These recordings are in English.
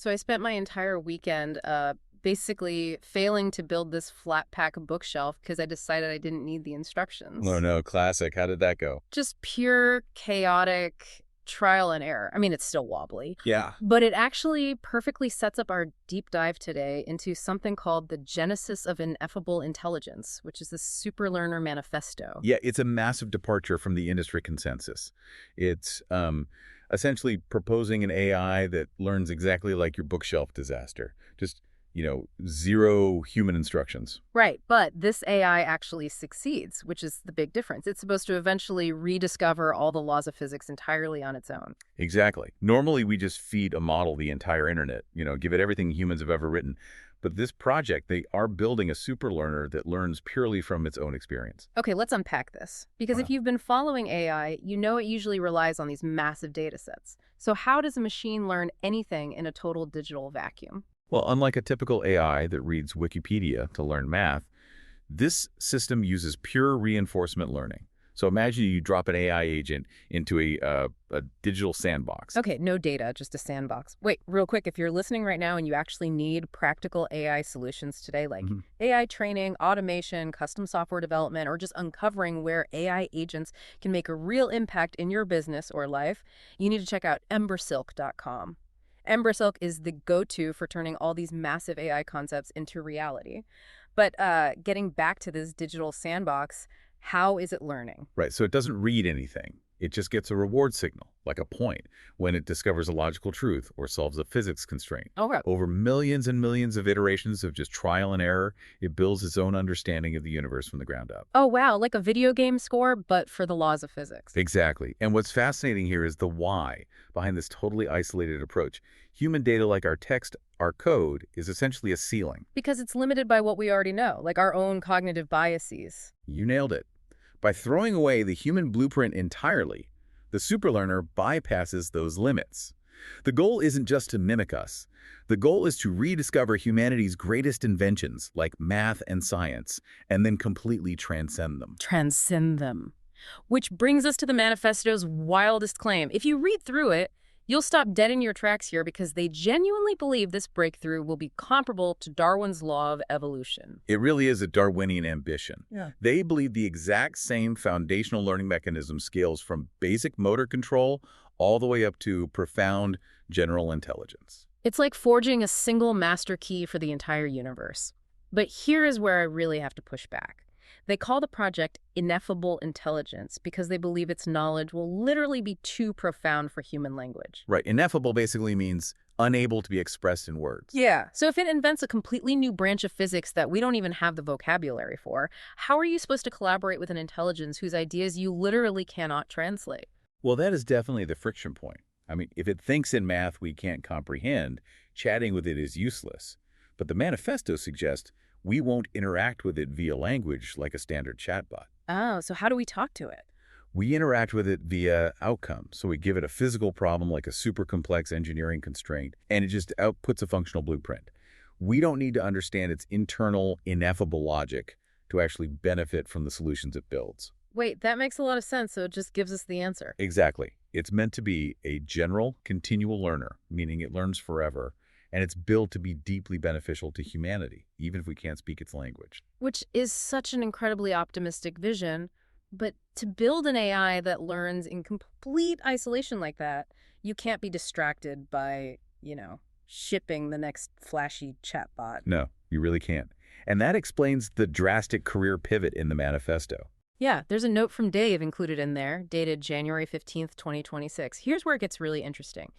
So I spent my entire weekend basically failing to build this flat pack bookshelf because I decided I didn't need the Oh instructions. no, classic. How did that go? Just pure chaotic trial and error. I mean, it's still wobbly, Yeah. but it actually perfectly sets up our deep dive today into something called the genesis of ineffable intelligence, which is the Superlearner Manifesto. Yeah, it's a massive departure from the industry consensus. It's essentially proposing an AI that learns exactly like your bookshelf disaster. Just, zero human instructions. Right, but this AI actually succeeds, which is the big difference. It's supposed to eventually rediscover all the laws of physics entirely on its own. Exactly. Normally, we just feed a model the entire internet, give it everything humans have ever written. But this project, they are building a super learner that learns purely from its own experience. Okay, let's unpack this. Because if Wow. you've been following AI, you know it usually relies on these massive data sets. So how does a machine learn anything in a total digital vacuum? Well, unlike a typical AI that reads Wikipedia to learn math, this system uses pure reinforcement learning. So imagine you drop an AI agent into a digital sandbox. Okay, no data, just a sandbox. Wait, real quick, if you're listening right now and you actually need practical AI solutions today, like Mhm. AI training, automation, custom software development, or just uncovering where AI agents can make a real impact in your business or life, you need to check out embersilk.com. Embersilk is the go-to for turning all these massive AI concepts into reality. But getting back to this digital sandbox, how is it learning? Right, so it doesn't read anything. It just gets a reward signal, like a point, when it discovers a logical truth or solves a physics constraint. Oh, right. Over millions and millions of iterations of just trial and error, it builds its own understanding of the universe from the ground up. Oh, wow, like a video game score, but for the laws of physics. Exactly. And what's fascinating here is the why behind this totally isolated approach. Human data like our text, our code, is essentially a ceiling. Because it's limited by what we already know, like our own cognitive biases. You nailed it. By throwing away the human blueprint entirely, the superlearner bypasses those limits. The goal isn't just to mimic us. The goal is to rediscover humanity's greatest inventions, like math and science, and then completely transcend them. Transcend them. Which brings us to the manifesto's wildest claim. If you read through it, you'll stop dead in your tracks here because they genuinely believe this breakthrough will be comparable to Darwin's law of evolution. It really is a Darwinian ambition. Yeah. They believe the exact same foundational learning mechanism scales from basic motor control all the way up to profound general intelligence. It's like forging a single master key for the entire universe. But here is where I really have to push back. They call the project Ineffable Intelligence because they believe its knowledge will literally be too profound for human language. Right. Ineffable basically means unable to be expressed in words. Yeah. So if it invents a completely new branch of physics that we don't even have the vocabulary for, how are you supposed to collaborate with an intelligence whose ideas you literally cannot translate? Well, that is definitely the friction point. I mean, if it thinks in math we can't comprehend, chatting with it is useless. But the manifesto suggests we won't interact with it via language like a standard chatbot. Oh, so how do we talk to it? We interact with it via outcomes. So we give it a physical problem like a super complex engineering constraint, and it just outputs a functional blueprint. We don't need to understand its internal, ineffable logic to actually benefit from the solutions it builds. Wait, that makes a lot of sense, so it just gives us the answer. Exactly. It's meant to be a general, continual learner, meaning it learns forever, and it's built to be deeply beneficial to humanity, even if we can't speak its language. Which is such an incredibly optimistic vision. But to build an AI that learns in complete isolation like that, you can't be distracted by, shipping the next flashy chatbot. No, you really can't. And that explains the drastic career pivot in the manifesto. Yeah, there's a note from Dave included in there, dated January 15th, 2026. Here's where it gets really interesting.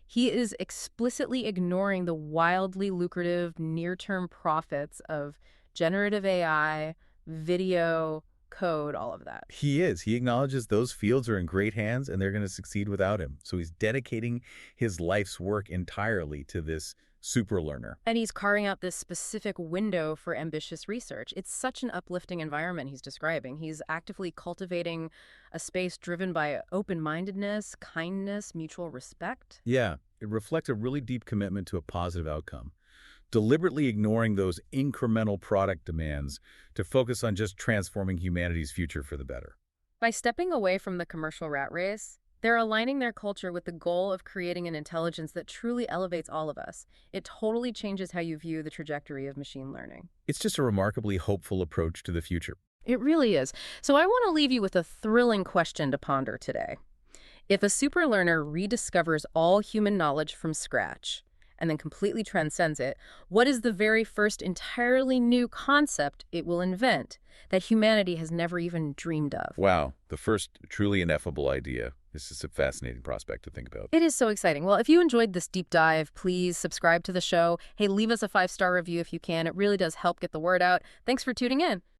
He is explicitly ignoring the wildly lucrative near-term profits of generative AI, video, code, all of that. He is. He acknowledges those fields are in great hands and they're going to succeed without him. So he's dedicating his life's work entirely to this super learner. And he's carving out this specific window for ambitious research. It's such an uplifting environment he's describing. He's actively cultivating a space driven by open-mindedness, kindness, mutual respect. Yeah, it reflects a really deep commitment to a positive outcome, deliberately ignoring those incremental product demands to focus on just transforming humanity's future for the better. By stepping away from the commercial rat race, They're aligning their culture with the goal of creating an intelligence that truly elevates all of us. It totally changes how you view the trajectory of machine learning. It's just a remarkably hopeful approach to the future. It really is. So I want to leave you with a thrilling question to ponder today. If a superlearner rediscovers all human knowledge from scratch and then completely transcends it, what is the very first entirely new concept it will invent that humanity has never even dreamed of? Wow, the first truly ineffable idea. This is a fascinating prospect to think about. It is so exciting. Well, if you enjoyed this deep dive, please subscribe to the show. Hey, leave us a 5-star review if you can. It really does help get the word out. Thanks for tuning in.